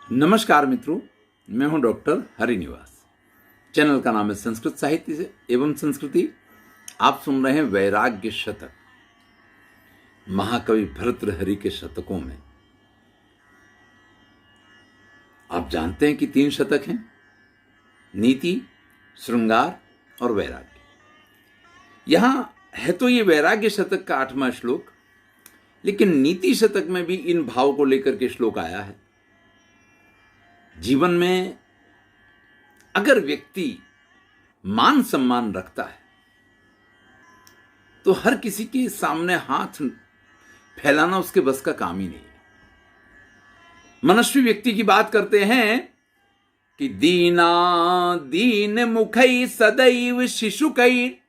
नमस्कार मित्रों, मैं हूं डॉक्टर हरिनिवास। चैनल का नाम है संस्कृत साहित्य से एवं संस्कृति। आप सुन रहे हैं वैराग्य शतक। महाकवि भर्तृहरि के शतकों में आप जानते हैं कि 3 शतक हैं: नीति, श्रृंगार और वैराग्य। यहां है तो ये वैराग्य शतक का 8वां श्लोक, लेकिन नीति शतक में भी इन भाव को लेकर के श्लोक आया है। जीवन में अगर व्यक्ति मान सम्मान रखता है तो हर किसी के सामने हाथ फैलाना उसके बस का काम ही नहीं है। मनस्वी व्यक्ति की बात करते हैं कि दीना दीन मुखै सदैव शिशुकै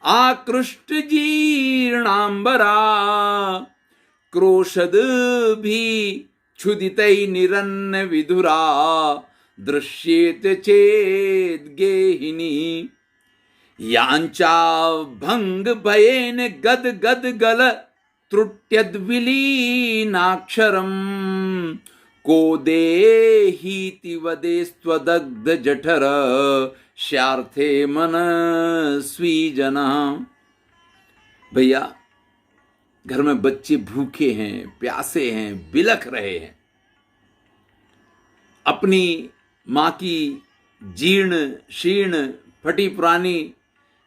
आकृष्ट जीर्णांबरा क्रोशद भी क्षुदितै निरन्न विधुरा दृश्येत चेद गेहिनी यांचा भंग भयेन गद गद गल त्रुट्यद्विलीनाक्षरम को देहीति वदेस्त्वदग्ध जठर श्यार्थे मनस्वी जना। भैया, घर में बच्चे भूखे हैं, प्यासे हैं, बिलख रहे हैं, अपनी मां की जीर्ण शीर्ण फटी पुरानी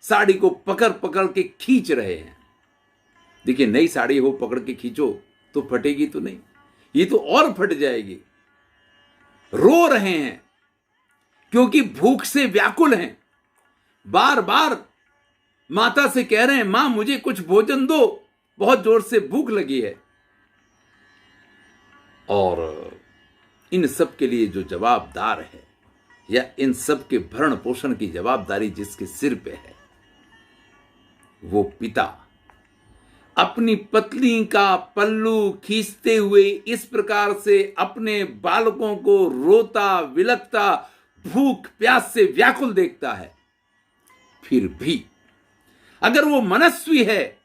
साड़ी को पकड़ पकड़ के खींच रहे हैं। देखिए, नई साड़ी हो, पकड़ के खींचो तो फटेगी तो नहीं, ये तो और फट जाएगी। रो रहे हैं क्योंकि भूख से व्याकुल हैं। बार बार माता से कह रहे हैं, मां मुझे कुछ भोजन दो, बहुत जोर से भूख लगी है। और इन सब के लिए जो जवाबदार है, या इन सब के भरण पोषण की जवाबदारी जिसके सिर पे है, वो पिता अपनी पत्नी का पल्लू खींचते हुए इस प्रकार से अपने बालकों को रोता विलखता भूख प्यास से व्याकुल देखता है। फिर भी अगर वो मनस्वी है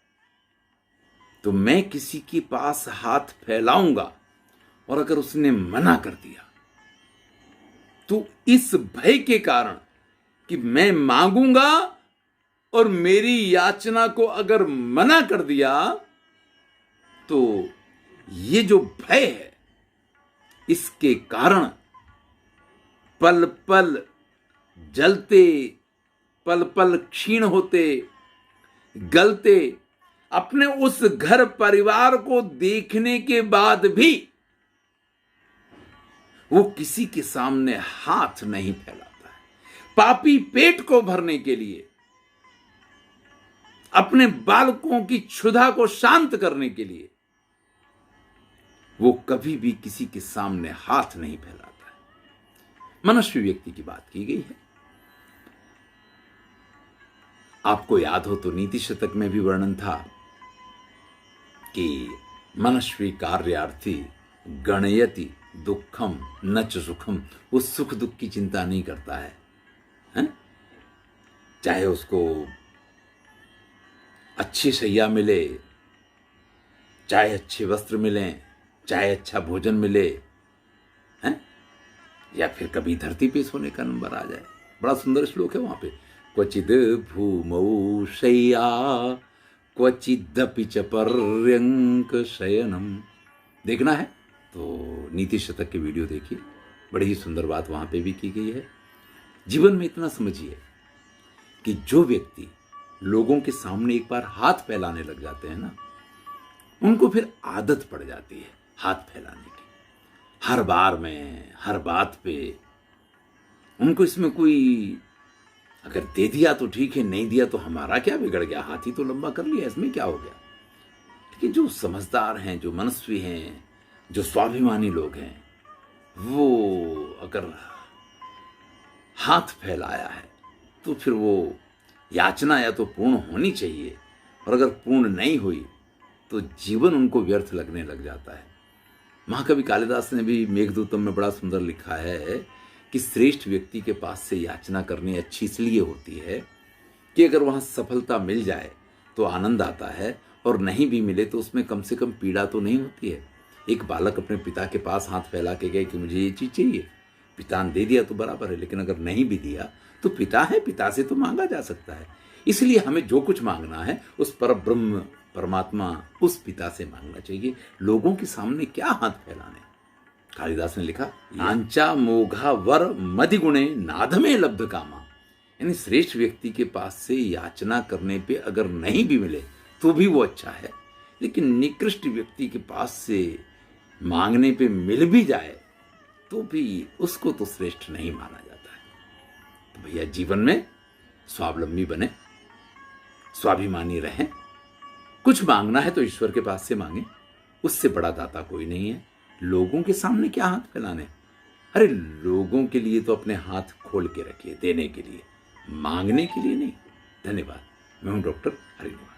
तो मैं किसी के पास हाथ फैलाऊंगा, और अगर उसने मना कर दिया तो इस भय के कारण कि मैं मांगूंगा और मेरी याचना को अगर मना कर दिया, तो ये जो भय है, इसके कारण पल पल जलते, पल पल क्षीण होते, गलते अपने उस घर परिवार को देखने के बाद भी वो किसी के सामने हाथ नहीं फैलाता है। पापी पेट को भरने के लिए, अपने बालकों की क्षुधा को शांत करने के लिए वो कभी भी किसी के सामने हाथ नहीं फैलाता है। मनस्वी व्यक्ति की बात की गई है। आपको याद हो तो नीति शतक में भी वर्णन था कि मनस्वी कार्यार्थी गणयति दुखम न च सुखम। वो सुख दुख की चिंता नहीं करता है, चाहे उसको अच्छी शैया मिले, चाहे अच्छे वस्त्र मिले, चाहे अच्छा भोजन मिले, या फिर कभी धरती पे सोने का नंबर आ जाए। बड़ा सुंदर श्लोक है वहां पे, क्वचिद भूमौ शय्या क्वचिदपि च पर्यंक शयनम। देखना है तो नीति शतक के वीडियो देखिए, बड़ी ही सुंदर बात वहां पे भी की गई है। जीवन में इतना समझिए कि जो व्यक्ति लोगों के सामने एक बार हाथ फैलाने लग जाते हैं ना, उनको फिर आदत पड़ जाती है हाथ फैलाने की। हर बार में, हर बात पे उनको इसमें कोई, अगर दे दिया तो ठीक है, नहीं दिया तो हमारा क्या बिगड़ गया, हाथ ही तो लंबा कर लिया, इसमें क्या हो गया। लेकिन जो समझदार हैं, जो मनस्वी हैं, जो स्वाभिमानी लोग हैं, वो अगर हाथ फैलाया है तो फिर वो याचना या तो पूर्ण होनी चाहिए, और अगर पूर्ण नहीं हुई तो जीवन उनको व्यर्थ लगने लग जाता है। महाकवि कालिदास ने भी मेघदूतम में बड़ा सुंदर लिखा है कि श्रेष्ठ व्यक्ति के पास से याचना करनी अच्छी इसलिए होती है कि अगर वहां सफलता मिल जाए तो आनंद आता है, और नहीं भी मिले तो उसमें कम से कम पीड़ा तो नहीं होती है। एक बालक अपने पिता के पास हाथ फैला के गए कि मुझे ये चीज़ चाहिए, पिता ने दे दिया तो बराबर है, लेकिन अगर नहीं भी दिया तो पिता है, पिता से तो मांगा जा सकता है। इसलिए हमें जो कुछ मांगना है उस परब्रह्म परमात्मा उस पिता से मांगना चाहिए। लोगों के सामने क्या हाथ फैलाने। कालिदास ने लिखा, लांचा मोघा वर मदि गुणे नाधमे लब्ध कामा। यानी श्रेष्ठ व्यक्ति के पास से याचना करने पे अगर नहीं भी मिले तो भी वो अच्छा है, लेकिन निकृष्ट व्यक्ति के पास से मांगने पे मिल भी जाए तो भी उसको तो श्रेष्ठ नहीं माना जाता है। तो भैया जीवन में स्वावलंबी बने, स्वाभिमानी रहें। कुछ मांगना है तो ईश्वर के पास से मांगे, उससे बड़ा दाता कोई नहीं है। लोगों के सामने क्या हाथ फैलाने। अरे लोगों के लिए तो अपने हाथ खोल के रखिए, देने के लिए, मांगने के लिए नहीं। धन्यवाद। मैं हूं डॉक्टर हरिनिवास।